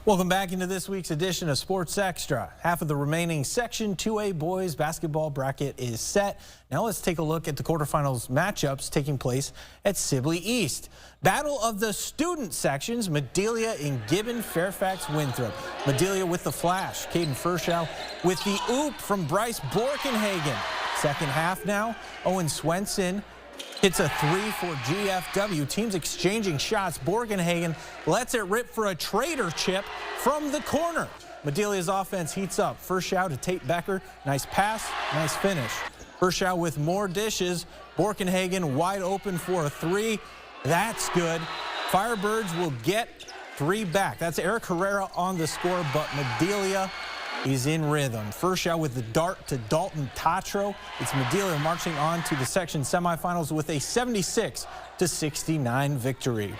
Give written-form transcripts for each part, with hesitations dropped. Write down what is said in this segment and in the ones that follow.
Welcome back into this week's edition of Sports Extra. Half of the remaining Section 2A boys basketball bracket is set. Now let's take a look at the quarterfinals matchups taking place at Sibley East. Battle of the student sections, Madelia and Gibbon, Fairfax, Winthrop. Madelia with the flash, Caden Furschow with the oop from Bryce Borkenhagen. Second half now, Owen Swenson hits a three for GFW. Teams exchanging shots. Borkenhagen lets it rip for a traitor chip from the corner. Madelia's offense heats up. Furschow to Tate Becker. Nice pass, nice finish. Furschow with more dishes. Borkenhagen wide open for a three. That's good. Firebirds will get three back. That's Eric Herrera on the score, but Madelia is in rhythm. Furschow with the dart to Dalton Tatro. It's Madelia marching on to the section semifinals with a 76-69 victory.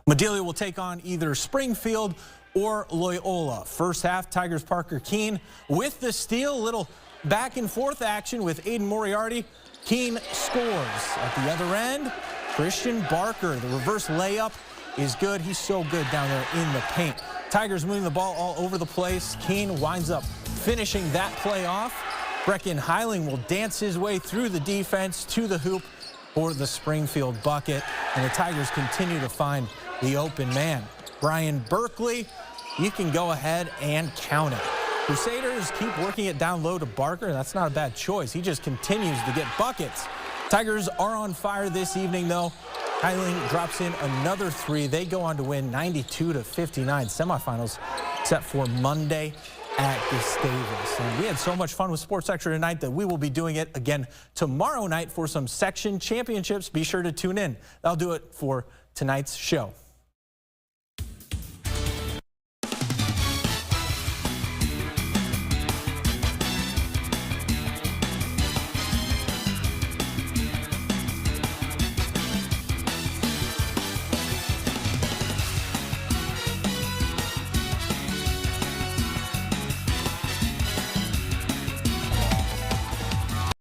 Madelia will take on either Springfield or Loyola. First half, Tigers Parker Keene with the steal. Little back and forth action with Aiden Moriarty. Keene scores. At the other end, Christian Barker. The reverse layup is good. He's so good down there in the paint. Tigers moving the ball all over the place. Keene winds up finishing that play off. Brecken Heiling will dance his way through the defense to the hoop for the Springfield bucket. And the Tigers continue to find the open man. Brian Berkeley, you can go ahead and count it. Crusaders keep working it down low to Barker. That's not a bad choice. He just continues to get buckets. Tigers are on fire this evening, though. Heiling drops in another three. They go on to win 92-59. Semifinals set for Monday at Gustavus. And we had so much fun with Sports Extra tonight that we will be doing it again tomorrow night for some section championships. Be sure to tune in. That'll do it for tonight's show.